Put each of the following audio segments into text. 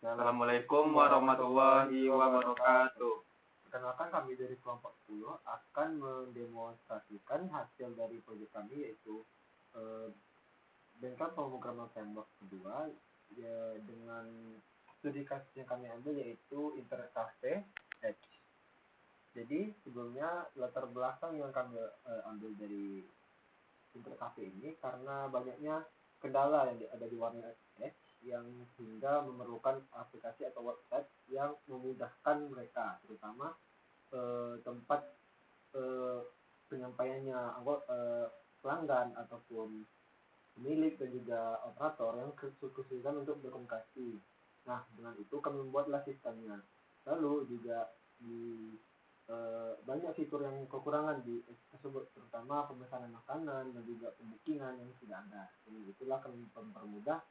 Assalamualaikum warahmatullahi wabarakatuh. Perkenalkan, kami dari kelompok 10 akan mendemonstrasikan hasil dari proyek kami, yaitu bengkel pemrograman framework kedua dengan studi kasus yang kami ambil, yaitu Internet Cafe Edge. Jadi sebelumnya latar belakang yang kami ambil dari Internet Cafe ini karena banyaknya kendala yang ada di warnet Edge yang hingga memerlukan aplikasi atau website yang memudahkan mereka, terutama tempat penyampaiannya pelanggan ataupun pemilik dan juga operator yang kesulitan untuk berkomunikasi. Nah, dengan itu kami membuatlah sistemnya. Lalu juga di banyak fitur yang kekurangan di tersebut, terutama pemesanan makanan dan juga pembukingan yang tidak ada. Jadi itulah kami mempermudah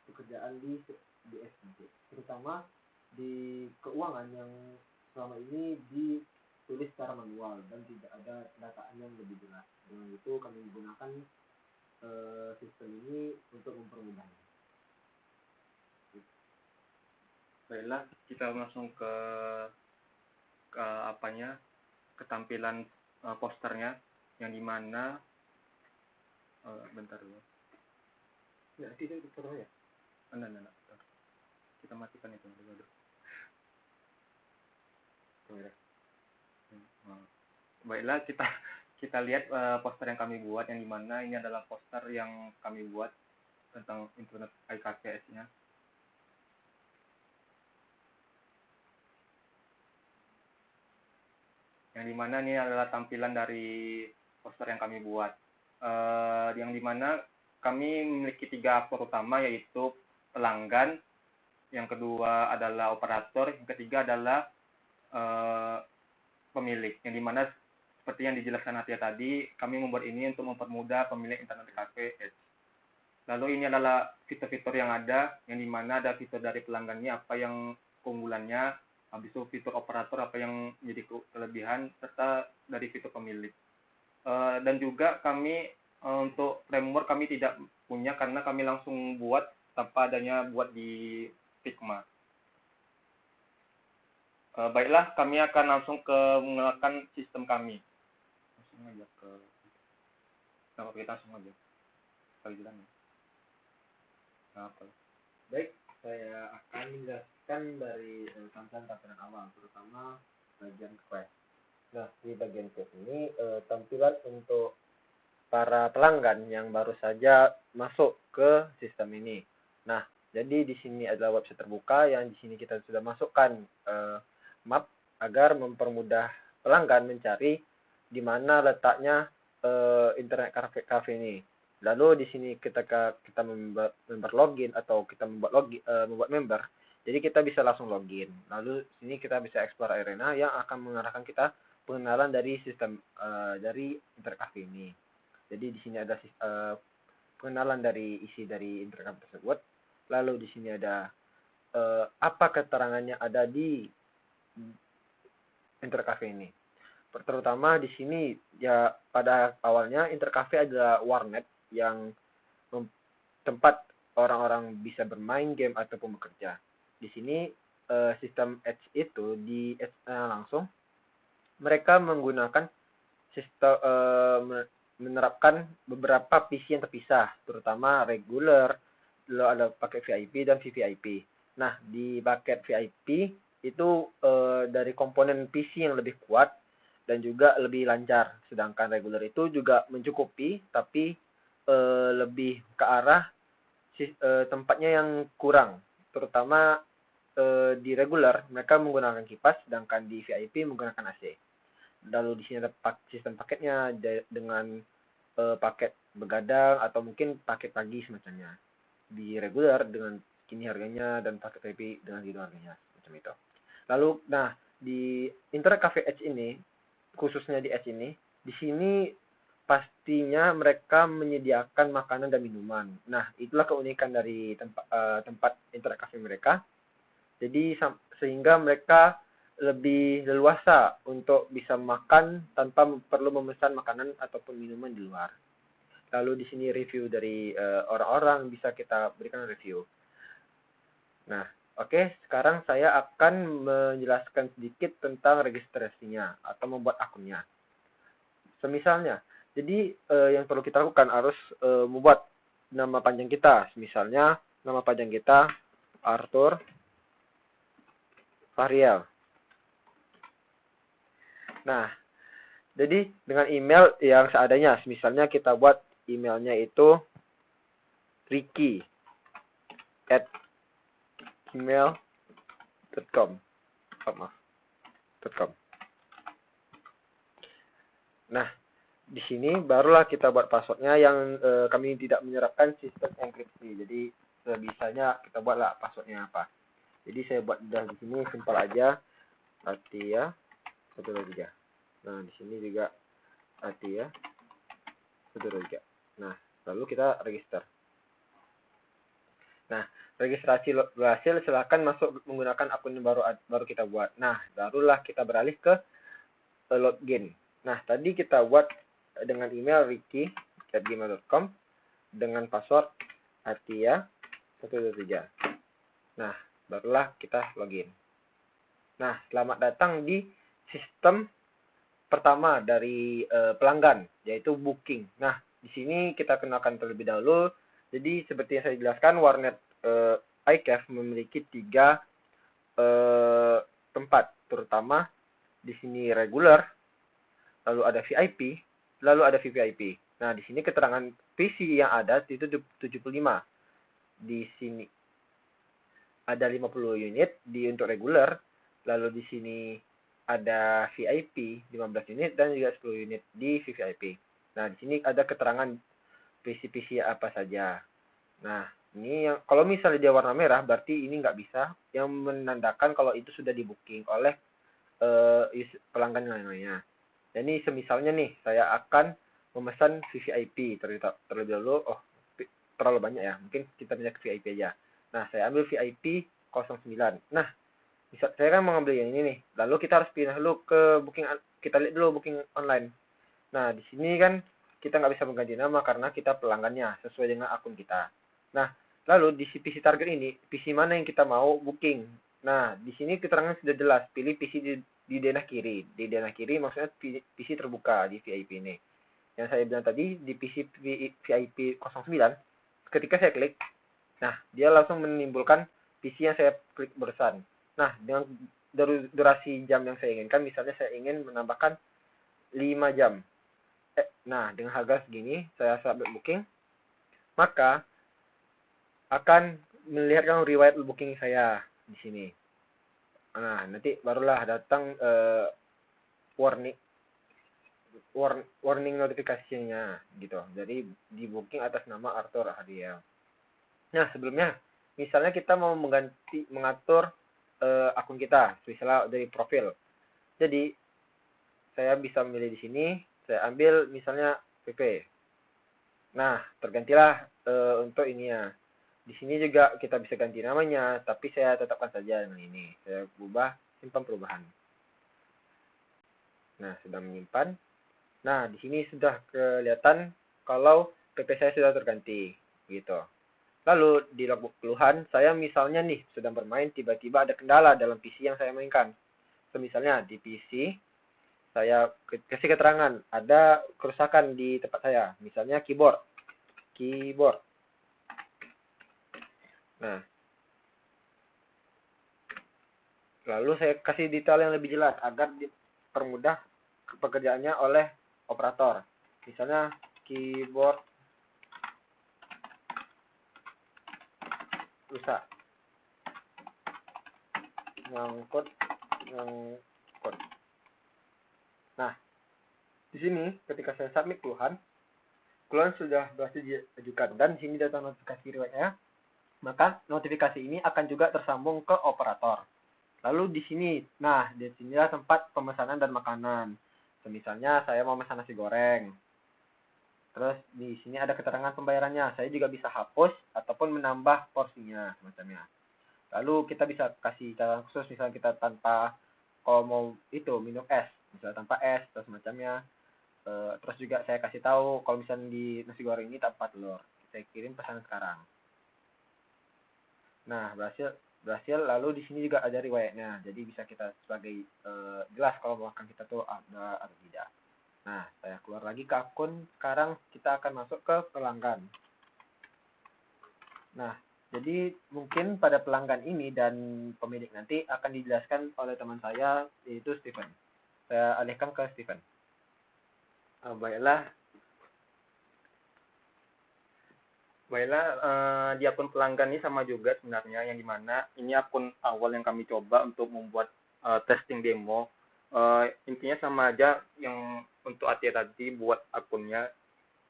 pekerjaan di SMT, terutama di keuangan yang selama ini ditulis secara manual dan tidak ada pendataan yang lebih jelas. Dengan itu kami menggunakan sistem ini untuk mempermudahnya. Baiklah, kita langsung ke ketampilan posternya, yang dimana bentar dulu. Ya, tidak perlu ya. Enggak. Kita matikan itu dulu. Baiklah, kita lihat poster yang kami buat, yang dimana ini adalah poster yang kami buat tentang Internet IKPS-nya. Yang dimana ini adalah tampilan dari poster yang kami buat. Yang dimana kami memiliki 3 aktor utama, yaitu pelanggan, yang kedua adalah operator, yang ketiga adalah pemilik. Yang dimana seperti yang dijelaskan Natia tadi, kami membuat ini untuk mempermudah pemilik Internet Cafe Edge. Lalu ini adalah fitur-fitur yang ada, yang dimana ada fitur dari pelanggannya, apa yang keunggulannya, habis itu fitur operator apa yang menjadi kelebihan, serta dari fitur pemilik. Dan juga kami untuk framework kami tidak punya, karena kami langsung buat tanpa adanya buat di Figma. Baiklah, kami akan langsung mengenalkan sistem kami. Langsung aja kita langsung aja. Baik, saya akan menjelaskan dari tampilan awal, terutama bagian quest. Nah, di bagian quest ini tampilan untuk para pelanggan yang baru saja masuk ke sistem ini. Nah, jadi di sini adalah website terbuka yang di sini kita sudah masukkan map agar mempermudah pelanggan mencari di mana letaknya Internet Cafe ini. Lalu di sini kita member login atau kita membuat member, jadi kita bisa langsung login. Lalu sini kita bisa explore arena yang akan mengarahkan kita pengenalan dari sistem dari Internet Cafe ini. Jadi di sini ada pengenalan dari isi dari Internet Cafe tersebut. Lalu di sini ada apa keterangannya ada di Internet Cafe ini. Terutama di sini ya, pada awalnya Internet Cafe adalah warnet yang tempat orang-orang bisa bermain game ataupun bekerja. Di sini sistem Edge itu di Edge langsung mereka menggunakan sistem menerapkan beberapa PC yang terpisah, terutama regular, lalu ada paket VIP dan VVIP. Nah, di paket VIP itu dari komponen PC yang lebih kuat dan juga lebih lancar, sedangkan regular itu juga mencukupi, tapi lebih ke arah tempatnya yang kurang, terutama di regular mereka menggunakan kipas, sedangkan di VIP menggunakan AC. Lalu di sini ada sistem paketnya dengan paket begadang atau mungkin paket pagi semacamnya. Di regular dengan segini harganya dan paket VIP dengan gitu harganya, macam itu. Lalu, nah, di Internet Cafe Edge ini, khususnya di Edge ini, di sini pastinya mereka menyediakan makanan dan minuman. Nah, itulah keunikan dari tempat Internet Cafe mereka. Jadi sehingga mereka lebih leluasa untuk bisa makan tanpa perlu memesan makanan ataupun minuman di luar. Lalu di sini review dari orang-orang bisa kita berikan review. Nah, oke, sekarang saya akan menjelaskan sedikit tentang registrasinya atau membuat akunnya. Semisalnya, jadi yang perlu kita lakukan harus membuat nama panjang kita. Misalnya, nama panjang kita Arthur Fahrial. Nah, jadi dengan email yang seadanya. Misalnya kita buat emailnya itu ricky@gmail.com. .com. Nah, di sini barulah kita buat passwordnya yang kami tidak menyerapkan sistem enkripsi. Jadi sebisanya kita buatlah passwordnya apa. Jadi saya buat udah di sini simpel aja. Atia 123. Nah, di sini juga Atia 123. Nah, lalu kita register. Nah, registrasi berhasil, silakan masuk menggunakan akun yang baru kita buat. Nah, barulah kita beralih ke login. Nah, tadi kita buat dengan email ricky@gmail.com dengan password Atia 123. Nah, barulah kita login. Nah, selamat datang di sistem pertama dari pelanggan, yaitu booking. Nah, di sini kita kenalkan terlebih dahulu. Jadi, seperti yang saya jelaskan, warnet iCafe memiliki 3 tempat, terutama di sini regular, lalu ada VIP, lalu ada VVIP. Nah, di sini keterangan PC yang ada itu 75. Di sini ada 50 unit untuk regular, lalu di sini ada VIP 15 unit dan juga 10 unit di VVIP. Nah, di sini ada keterangan PC-PC apa saja. Nah, ini yang kalau misalnya dia warna merah berarti ini nggak bisa, yang menandakan kalau itu sudah di-booking oleh pelanggan yang lainnya. Jadi semisalnya nih, saya akan memesan VVIP terlebih dahulu. Oh, terlalu banyak ya. Mungkin kita pindah ke VIP aja. Nah, saya ambil VIP 09. Nah, saya kan mengambil yang ini nih. Lalu kita harus pindah dulu ke booking. Kita lihat dulu booking online. Nah, di sini kan kita nggak bisa mengganti nama karena kita pelanggannya sesuai dengan akun kita. Nah, lalu di PC target ini, PC mana yang kita mau booking. Nah, di sini keterangan sudah jelas. Pilih PC di denah kiri. Di denah kiri maksudnya PC terbuka di VIP ini. Yang saya bilang tadi di PC VIP 09, ketika saya klik, nah dia langsung menimbulkan PC yang saya klik barusan. Nah, dengan durasi jam yang saya inginkan, misalnya saya ingin menambahkan 5 jam. Nah, dengan harga segini, saya submit booking, maka akan melihatkan riwayat booking saya di sini. Nah, nanti barulah datang warning notifikasinya gitu. Jadi di booking atas nama Arthur Hadiel. Nah, sebelumnya misalnya kita mau mengatur akun kita, misalnya dari profil. Jadi saya bisa memilih di sini, saya ambil misalnya PP. Nah, tergantilah untuk ininya. Di sini juga kita bisa ganti namanya, tapi saya tetapkan saja dengan ini. Saya ubah simpan perubahan. Nah, sudah menyimpan. Nah, di sini sudah kelihatan kalau PP saya sudah terganti, gitu. Lalu di logbook keluhan, saya misalnya nih sedang bermain, tiba-tiba ada kendala dalam PC yang saya mainkan. Misalnya di PC, saya kasih keterangan, ada kerusakan di tempat saya. Misalnya keyboard. Nah, lalu saya kasih detail yang lebih jelas agar dipermudah pekerjaannya oleh operator. Misalnya keyboard rusak, ngangkut. Nah, di sini ketika saya submit keluhan sudah berhasil diajukan dan di sini data notifikasi riwayatnya, maka notifikasi ini akan juga tersambung ke operator. Lalu di sini, nah di sinilah tempat pemesanan dan makanan. Misalnya saya mau pesan nasi goreng. Terus di sini ada keterangan pembayarannya. Saya juga bisa hapus ataupun menambah porsinya semacamnya. Lalu kita bisa kasih catatan khusus, misalnya kita tanpa, kalau mau itu minum es, misalnya tanpa es atau semacamnya. Terus juga saya kasih tahu kalau misalnya di nasi goreng ini tanpa telur, saya kirim pesan sekarang. Nah, berhasil lalu di sini juga ada riwayatnya. Jadi bisa kita sebagai jelas kalau makan kita tuh ada atau tidak. Nah, saya keluar lagi ke akun. Sekarang kita akan masuk ke pelanggan. Nah, jadi mungkin pada pelanggan ini dan pemilik nanti akan dijelaskan oleh teman saya, yaitu Steven. Saya alihkan ke Steven. Baiklah, di akun pelanggan ini sama juga sebenarnya, yang dimana ini akun awal yang kami coba untuk membuat testing demo. Intinya sama aja yang untuk Atia tadi buat akunnya,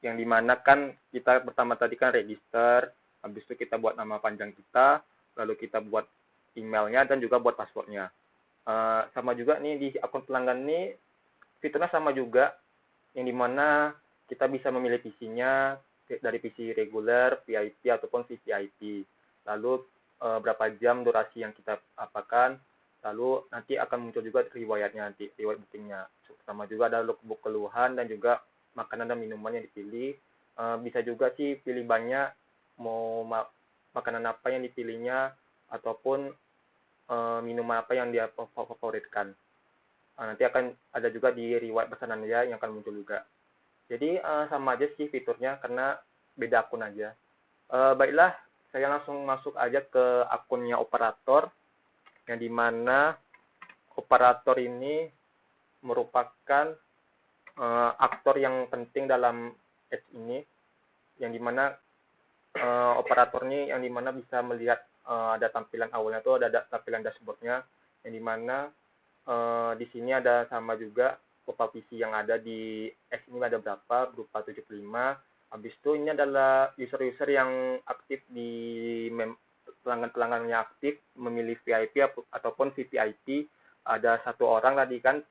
yang dimana kan kita pertama tadi kan register, habis itu kita buat nama panjang kita, lalu kita buat emailnya dan juga buat passwordnya. Sama juga nih di akun pelanggan ini fiturnya sama juga, yang dimana kita bisa memilih PC-nya dari PC reguler, VIP ataupun VVIP. Lalu berapa jam durasi yang kita apakan, lalu nanti akan muncul juga riwayatnya, nanti riwayat bookingnya. Sama juga ada logbook keluhan dan juga makanan dan minuman yang dipilih. Bisa juga sih pilih banyak, mau makanan apa yang dipilihnya ataupun minuman apa yang dia favoritkan. Nanti akan ada juga di riwayat pesanan dia yang akan muncul juga. Jadi sama aja sih fiturnya karena beda akun aja. Baiklah, saya langsung masuk aja ke akunnya operator, yang dimana operator ini merupakan aktor yang penting dalam ads ini, yang dimana operator ini yang dimana bisa melihat ada tampilan awalnya tuh ada tampilan dashboardnya, yang dimana di sini ada sama juga total PC yang ada di X ini ada berapa, berupa 75. Habis itu ini adalah user-user yang aktif di pelanggan-pelanggan yang aktif memilih VIP ataupun VVIP. Ada satu orang tadi kan,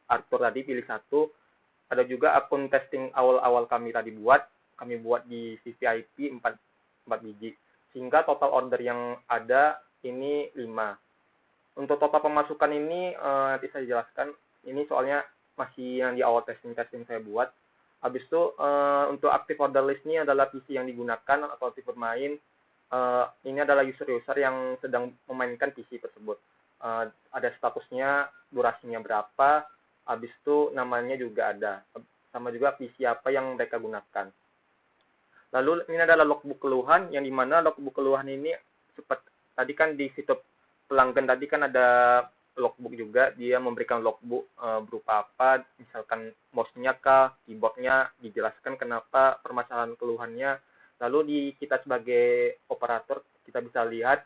Arthur tadi pilih satu. Ada juga akun testing awal-awal kami tadi kami buat di VVIP 4 biji. Sehingga total order yang ada ini 5. Untuk total pemasukan ini nanti saya jelaskan. Ini soalnya masih yang di awal testing saya buat. Habis itu untuk active order list ini adalah PC yang digunakan atau aktif bermain. Ini adalah user-user yang sedang memainkan PC tersebut. Ada statusnya, durasinya berapa. Habis itu namanya juga ada. Sama juga PC apa yang mereka gunakan. Lalu ini adalah logbook keluhan, yang dimana logbook keluhan ini seperti tadi kan di fitur pelanggan tadi kan ada logbook juga, dia memberikan logbook berupa apa, misalkan mouse-nya kah, keyboard-nya, dijelaskan kenapa permasalahan keluhannya. Lalu di kita sebagai operator, kita bisa lihat,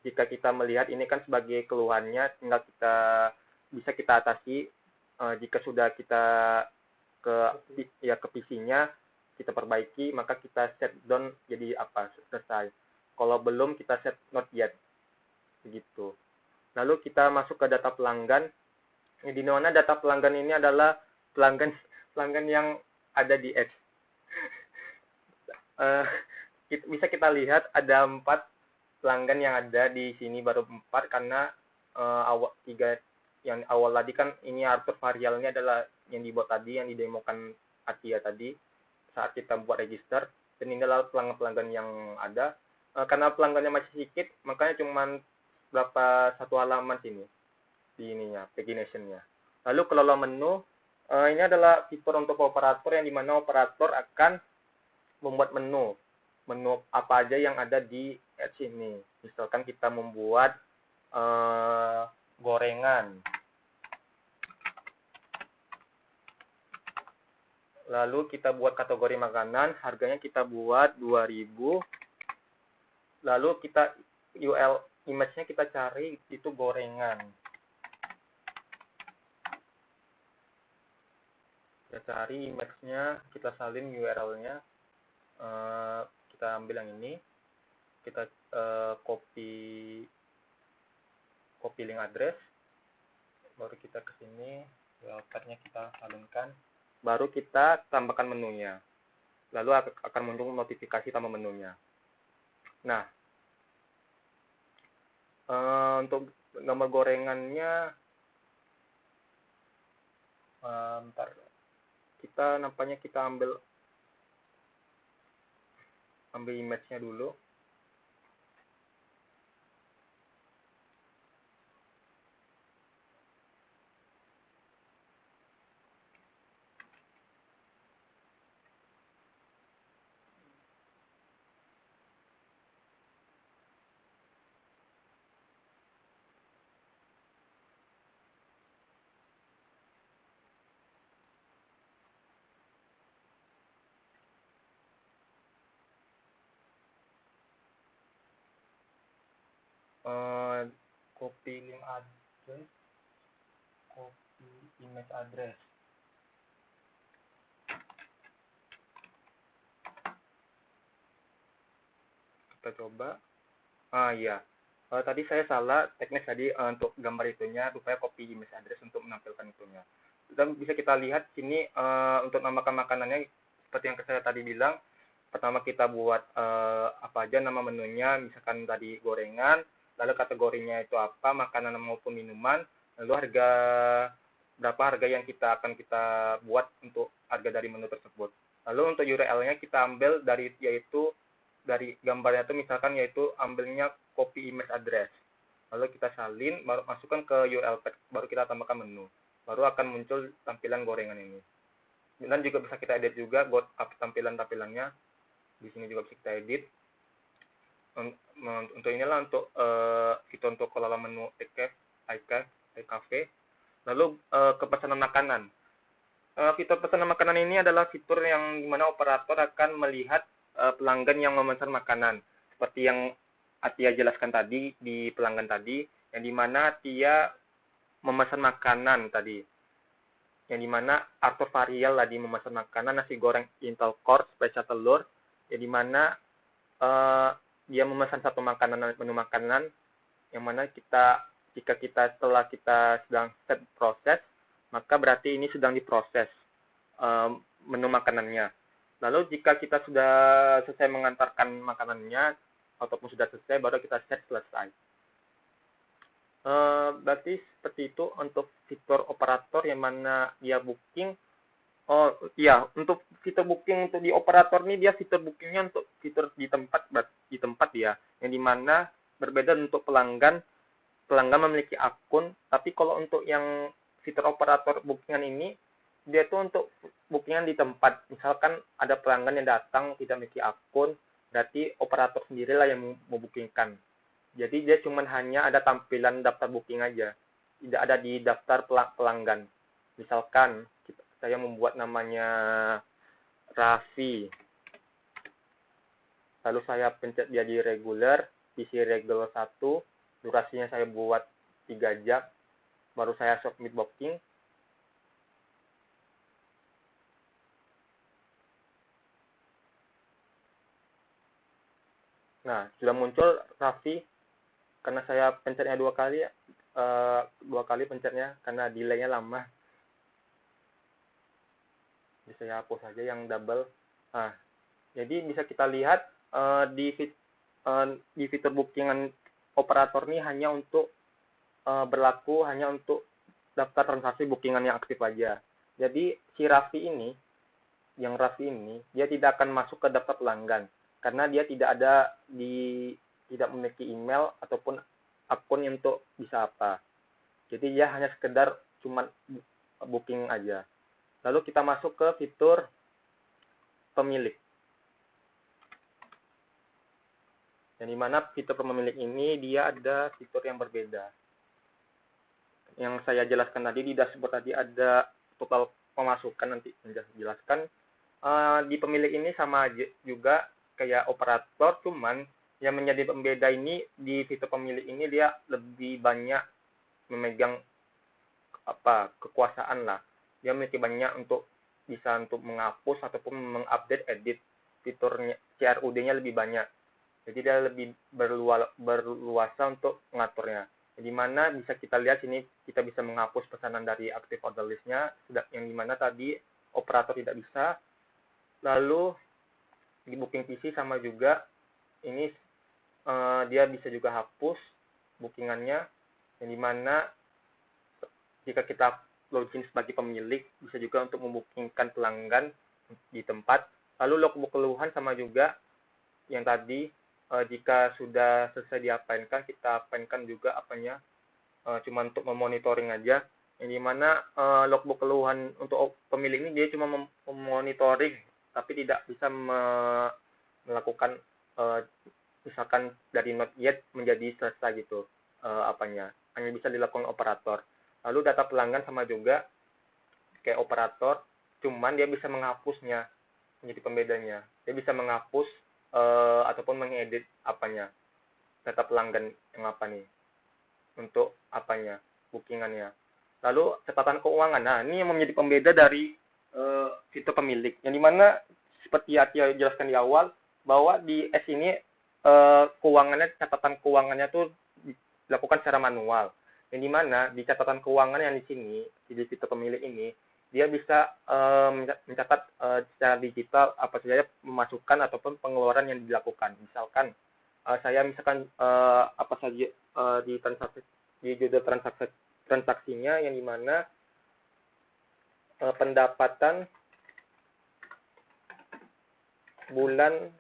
jika kita melihat ini kan sebagai keluhannya, tinggal bisa kita atasi. Jika sudah kita ke PC-nya, kita perbaiki, maka kita set down jadi apa, selesai. Kalau belum, kita set not yet. Begitu. Lalu kita masuk ke data pelanggan. Di mana data pelanggan ini adalah pelanggan yang ada di ads. Bisa kita lihat ada 4 pelanggan yang ada di sini, baru 4 karena awal 3 yang awal tadi kan ini Arthur varialnya adalah yang dibuat tadi, yang didemokan Atia tadi saat kita buat register. Dan ini adalah pelanggan-pelanggan yang ada. Karena pelanggannya masih sedikit, makanya cuma berapa satu halaman sini di ininya pagination-nya. Lalu kelola menu, ini adalah fitur untuk operator, yang dimana operator akan membuat menu apa aja yang ada di ads ini. Misalkan kita membuat gorengan, lalu kita buat kategori makanan, harganya kita buat 2000, lalu kita URL image-nya kita cari itu gorengan. Kita cari image-nya, kita salin URL-nya, kita ambil yang ini, kita copy link address, baru kita ke sini, wildcard-nya kita salinkan, baru kita tambahkan menunya. Lalu akan muncul notifikasi tambah menunya. Nah, untuk gambar gorengannya, bentar, nampaknya kita ambil image-nya dulu. Copy link address, copy image address. Kita coba. Iya. Tadi saya salah teknis tadi untuk gambar itunya, rupanya copy image address untuk menampilkan itunya. Dan bisa kita lihat sini untuk namakan makanannya seperti yang saya tadi bilang. Pertama kita buat apa aja nama menunya, misalkan tadi gorengan, lalu kategorinya itu apa, makanan maupun minuman, lalu berapa harga yang akan kita buat untuk harga dari menu tersebut. Lalu untuk URL-nya kita ambil dari gambarnya itu misalkan yaitu ambilnya copy image address. Lalu kita salin, baru masukkan ke URL text, baru kita tambahkan menu. Baru akan muncul tampilan gorengan ini. Dan juga bisa kita edit juga tampilannya. Di sini juga bisa kita edit. Untuk inilah untuk fitur untuk kelola menu iCafe. Lalu kepesanan makanan. Fitur pesanan makanan ini adalah fitur yang dimana operator akan melihat pelanggan yang memesan makanan. Seperti yang Atia jelaskan tadi di pelanggan tadi, yang dimana Atia memesan makanan tadi. Yang dimana Arthur Varial tadi memesan makanan nasi goreng Intel Core spesial telur, yang dimana dia memesan satu menu makanan, yang mana setelah kita sedang set proses, maka berarti ini sedang diproses menu makanannya. Lalu jika kita sudah selesai mengantarkan makanannya ataupun sudah selesai, baru kita set selesai. Berarti seperti itu untuk fitur operator yang mana dia booking. Oh iya, untuk fitur booking untuk di operator ini dia fitur bookingnya untuk fitur di tempat ya, yang dimana berbeda untuk pelanggan memiliki akun, tapi kalau untuk yang fitur operator bookingan ini dia tuh untuk bookingan di tempat. Misalkan ada pelanggan yang datang tidak memiliki akun, berarti operator sendirilah yang membookingkan. Jadi dia cuma hanya ada tampilan daftar booking aja, tidak ada di daftar pelanggan. Misalkan saya membuat namanya Raffi, lalu saya pencet dia di regular, isi regular 1, durasinya saya buat 3 jam, baru saya submit booking. Nah, sudah muncul Raffi, karena saya pencetnya 2 kali pencetnya karena delay-nya lama. Bisa saya hapus saja yang double. Nah, jadi bisa kita lihat di fitur bookingan operator ini hanya untuk berlaku hanya untuk daftar transaksi bookingan yang aktif aja. Jadi si Raffi ini dia tidak akan masuk ke daftar pelanggan karena dia tidak memiliki email ataupun akun untuk bisa apa. Jadi dia hanya sekedar cuma booking aja. Lalu kita masuk ke fitur pemilik. Yang dimana fitur pemilik ini dia ada fitur yang berbeda. Yang saya jelaskan tadi di dashboard tadi ada total pemasukan, nanti menjelaskan. Di pemilik ini sama juga kayak operator, cuman yang menjadi pembeda ini di fitur pemilik ini dia lebih banyak memegang kekuasaan lah. Dia memiliki banyak bisa untuk menghapus ataupun mengupdate edit. Fiturnya CRUD-nya lebih banyak. Jadi dia lebih berluasa untuk mengaturnya. Di mana bisa kita lihat sini kita bisa menghapus pesanan dari active order list-nya, yang dimana tadi operator tidak bisa. Lalu di booking PC sama juga, ini dia bisa juga hapus bookingannya, yang dimana jika kita login sebagai pemilik, bisa juga untuk membookingkan pelanggan di tempat. Lalu logbook keluhan sama juga yang tadi, jika sudah selesai diapainkan, kita apainkan juga apanya, cuma untuk memonitoring aja, yang dimana logbook keluhan untuk pemilik ini dia cuma memonitoring, tapi tidak bisa melakukan misalkan dari not yet menjadi selesai gitu, apanya, hanya bisa dilakukan operator. Lalu data pelanggan sama juga kayak operator, cuman dia bisa menghapusnya, menjadi pembedanya. Dia bisa menghapus ataupun mengedit apanya, data pelanggan yang apa nih, untuk apanya, bookingannya. Lalu catatan keuangan. Nah, ini yang menjadi pembeda dari fitur pemilik. Yang dimana seperti Atia jelaskan di awal, bahwa di S ini keuangannya, catatan keuangannya tuh dilakukan secara manual. Yang dimana di catatan keuangan yang di sini, di fitur pemilik ini, dia bisa mencatat secara digital apa saja pemasukan ataupun pengeluaran yang dilakukan. Misalkan saya apa saja di transaksi, di judul transaksinya, yang dimana pendapatan bulan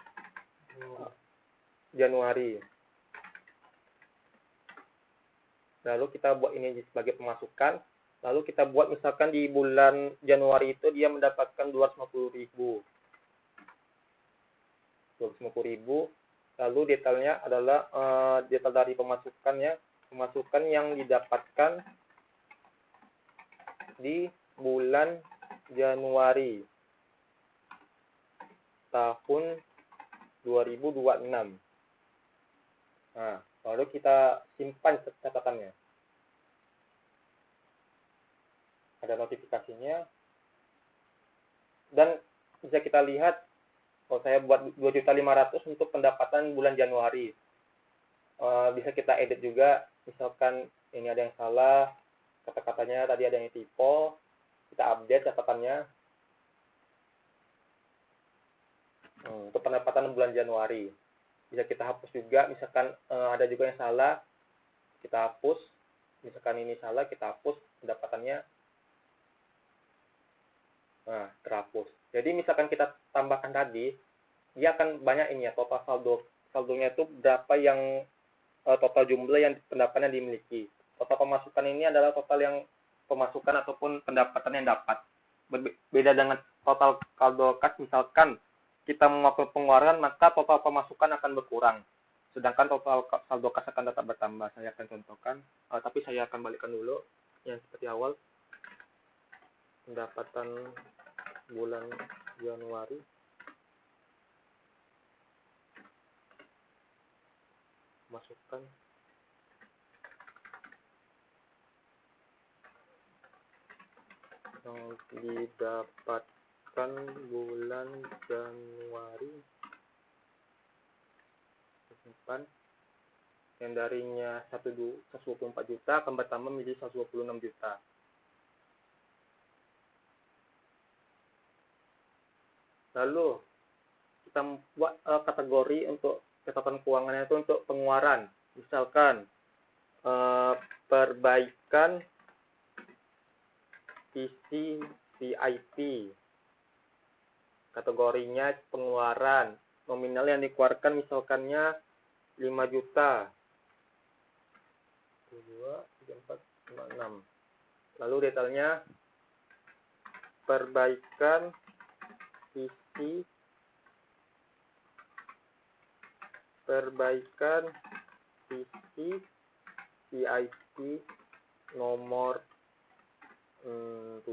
Januari. Lalu kita buat ini sebagai pemasukan. Lalu kita buat misalkan di bulan Januari itu dia mendapatkan 250.000. 250.000. Lalu detailnya adalah detail dari pemasukannya, pemasukan yang didapatkan di bulan Januari tahun 2026. Nah, lalu kita simpan catatannya. Ada notifikasinya. Dan bisa kita lihat, kalau saya buat 2.500.000 untuk pendapatan bulan Januari. Bisa kita edit juga, misalkan ini ada yang salah, kata-katanya tadi ada yang typo, kita update catatannya. Untuk pendapatan bulan Januari. Bisa kita hapus juga, misalkan ada juga yang salah, kita hapus. Misalkan ini salah, kita hapus pendapatannya. Nah, terhapus. Jadi misalkan kita tambahkan tadi, dia akan banyak ini ya, total saldonya itu berapa yang total jumlah yang pendapatan yang dimiliki. Total pemasukan ini adalah total yang pemasukan ataupun pendapatan yang dapat. Berbeda dengan total saldo kas, misalkan kita melakukan pengeluaran, maka total pemasukan akan berkurang. Sedangkan total saldo kas akan tetap bertambah. Saya akan contohkan, tapi saya akan balikkan dulu yang seperti awal. Pendapatan bulan Januari. Masukkan. Yang didapatkan bulan Januari. Simpan. Yang darinya 124 juta akan bertambah menjadi 126 juta. Lalu kita buat kategori untuk catatan keuangannya itu untuk pengeluaran. Misalkan perbaikan PC VIP. Kategorinya pengeluaran. Nominal yang dikeluarkan misalkannya 5 juta. 2, 3, 4, 5, 6. Lalu detailnya perbaikan PC, perbaikan PC VIP nomor 7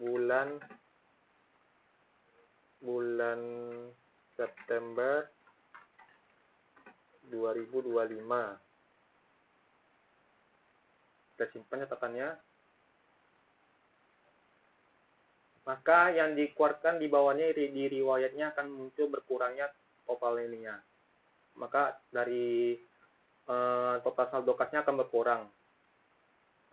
bulan September 2025. Kita simpan catatannya. Maka yang dikeluarkan di bawahnya di riwayatnya akan muncul berkurangnya total ininya. Maka dari total saldo kasnya akan berkurang.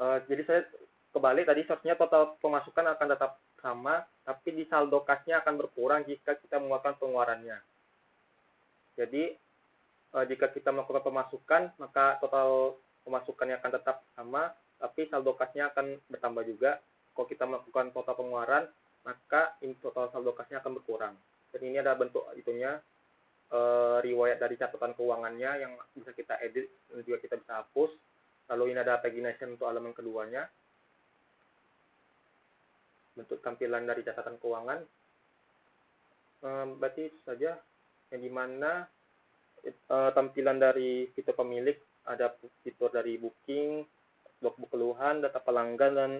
Jadi saya kebalik, tadi seharusnya total pemasukan akan tetap sama, tapi di saldo kasnya akan berkurang jika kita melakukan pengeluarannya. Jadi jika kita melakukan pemasukan, maka total pemasukannya akan tetap sama, tapi saldo kasnya akan bertambah juga. Kalau kita melakukan total pengeluaran, maka total saldo kasnya akan berkurang. Dan ini ada bentuk itunya, riwayat dari catatan keuangannya yang bisa kita edit dan juga kita bisa hapus. Lalu ini ada pagination untuk halaman keduanya, bentuk tampilan dari catatan keuangan. Berarti itu saja, yang dimana tampilan dari fitur pemilik, ada fitur dari booking, logbook keluhan, data pelanggan, dan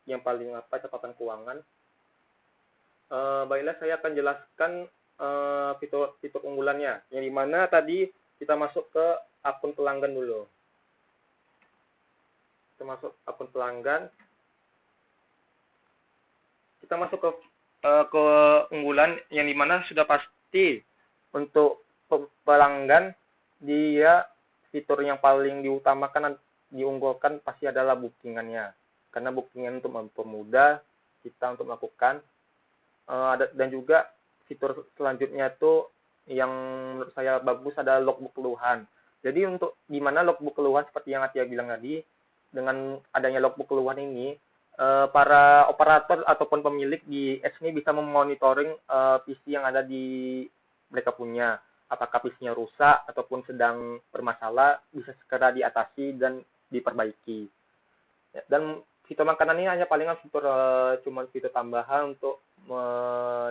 yang paling catatan keuangan. Baiklah, saya akan jelaskan fitur unggulannya, yang dimana tadi kita masuk ke akun pelanggan dulu. Kita masuk akun pelanggan, kita masuk ke unggulan, yang dimana sudah pasti untuk pelanggan dia fitur yang paling diutamakan, diunggulkan pasti adalah bookingannya, karena bookingan untuk mempermudah kita untuk melakukan. Dan juga fitur selanjutnya itu yang menurut saya bagus adalah logbook keluhan. Jadi untuk dimana logbook keluhan seperti yang Atia bilang tadi, dengan adanya logbook keluhan ini, para operator ataupun pemilik di Edge ini bisa memonitoring PC yang ada di mereka punya. Apakah PC-nya rusak ataupun sedang bermasalah, bisa segera diatasi dan diperbaiki. Dan fitur makanan ini hanya palingan fitur cuma fitur tambahan untuk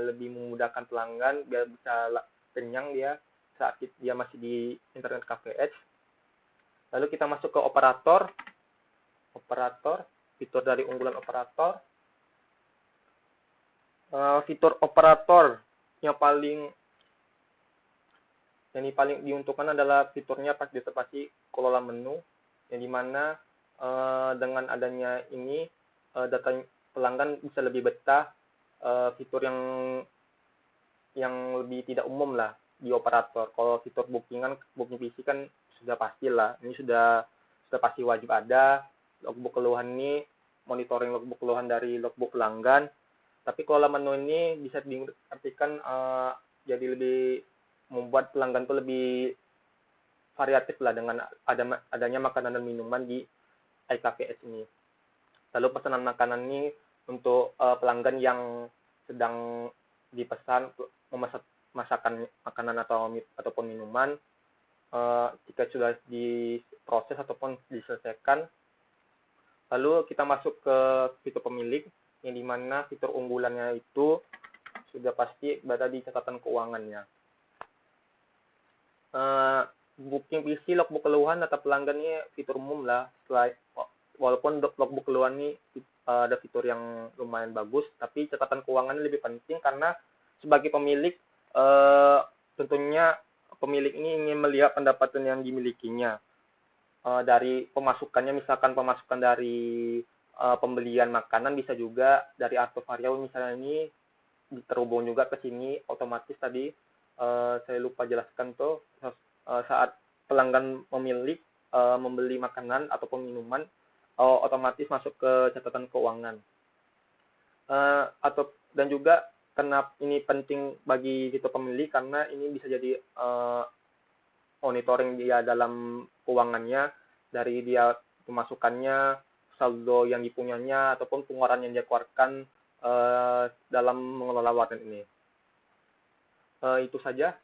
lebih memudahkan pelanggan biar bisa kenyang dia saat dia masih di internet cafe Edge. Lalu kita masuk ke operator, fitur dari unggulan operator. Fitur operator yang paling diuntungkan adalah fiturnya pas disertasi kelola menu, yang dimana dengan adanya ini data pelanggan bisa lebih betah, fitur yang lebih tidak umum lah di operator. Kalau fitur booking PC kan sudah pasti lah, ini sudah pasti wajib ada. Logbook keluhan ini, monitoring logbook keluhan dari logbook pelanggan. Tapi kalau menu ini bisa diartikan jadi lebih membuat pelanggan itu lebih variatif lah dengan adanya makanan dan minuman di iCafeH ini. Lalu pesanan makanan ini untuk pelanggan yang sedang dipesan memasak masakan makanan ataupun minuman, jika sudah diproses ataupun diselesaikan. Lalu kita masuk ke fitur pemilik, yang dimana fitur unggulannya itu sudah pasti berada di catatan keuangannya. Booking PC, logbook keluhan, data pelanggan ini fitur umum lah. Walaupun logbook keluhan ini ada fitur yang lumayan bagus, tapi catatan keuangan ini lebih penting karena sebagai pemilik, tentunya pemilik ini ingin melihat pendapatan yang dimilikinya dari pemasukannya, misalkan pemasukan dari pembelian makanan, bisa juga dari arto variabel, misalnya ini terhubung juga ke sini otomatis. Tadi saya lupa jelaskan tuh, saat pelanggan membeli makanan ataupun minuman, otomatis masuk ke catatan keuangan. Dan juga karena ini penting bagi fitur pemilik, karena ini bisa jadi monitoring dia dalam keuangannya, dari dia pemasukannya, saldo yang dipunyanya, ataupun pengeluaran yang dia keluarkan dalam mengelola warnet ini. Itu saja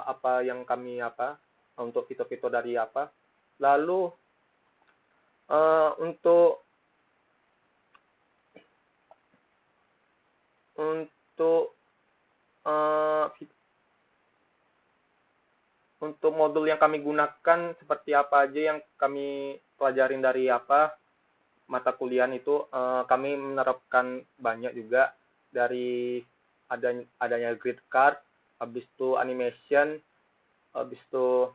apa yang kami untuk fitur-fitur dari Lalu untuk modul yang kami gunakan, seperti apa aja yang kami pelajarin dari mata kuliah itu, kami menerapkan banyak juga, dari adanya grid card, habis itu animation, habis itu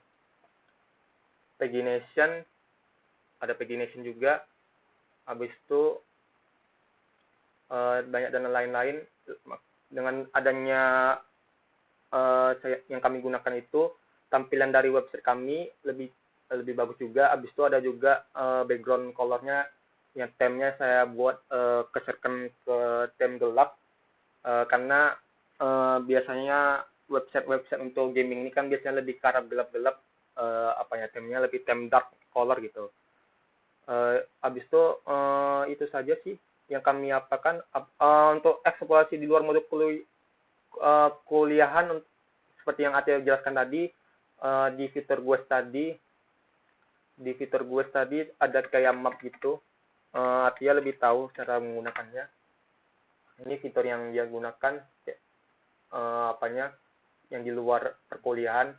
pagination, ada pagination juga, habis itu banyak dan lain-lain. Dengan adanya yang kami gunakan itu, tampilan dari website kami lebih bagus juga. Habis itu ada juga background colornya, yang theme-nya saya buat keserkan ke theme gelap, karena biasanya website untuk gaming ini kan biasanya lebih ke arah gelap-gelap, theme-nya lebih theme dark color gitu. Habis itu saja sih yang kami apakan untuk eksplorasi di luar modul kuliahan seperti yang Atia jelaskan tadi. Di fitur gue tadi ada kayak map gitu. Atia lebih tahu cara menggunakannya. Ini fitur yang dia gunakan yang di luar perkuliahan,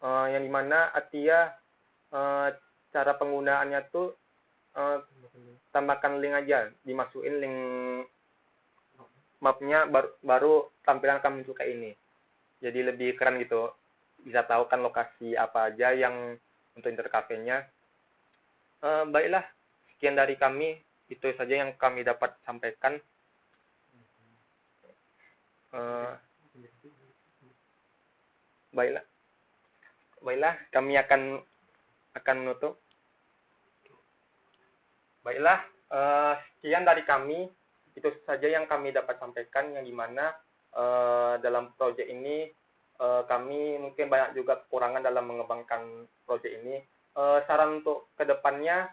yang dimana Atia cara penggunaannya tuh tambahkan link aja, dimasukin link mapnya, baru tampilan akan muncul kayak ini. Jadi lebih keren gitu, bisa tahu kan lokasi apa aja yang untuk intercafe-nya. Baiklah, sekian dari kami, itu saja yang kami dapat sampaikan. Baiklah, kami akan menutup. Baiklah, sekian dari kami, itu saja yang kami dapat sampaikan, yang dimana dalam proyek ini kami mungkin banyak juga kekurangan dalam mengembangkan proyek ini. Saran untuk kedepannya,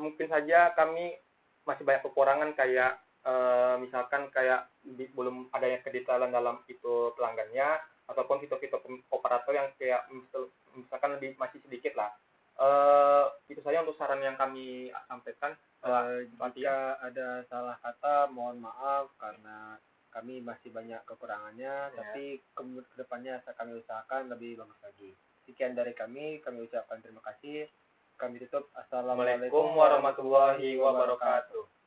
mungkin saja kami masih banyak kekurangan, kayak misalkan kayak belum adanya kedetailan dalam itu pelanggannya, ataupun fitur-fitur operator yang kayak misalkan masih sedikit lah. Itu saja untuk saran yang kami sampaikan. Jika ada salah kata, mohon maaf karena kami masih banyak kekurangannya, tapi kedepannya kami usahakan lebih bagus lagi. Sekian dari kami ucapkan terima kasih. Kami tutup. Assalamualaikum Assalamualaikum warahmatullahi wabarakatuh.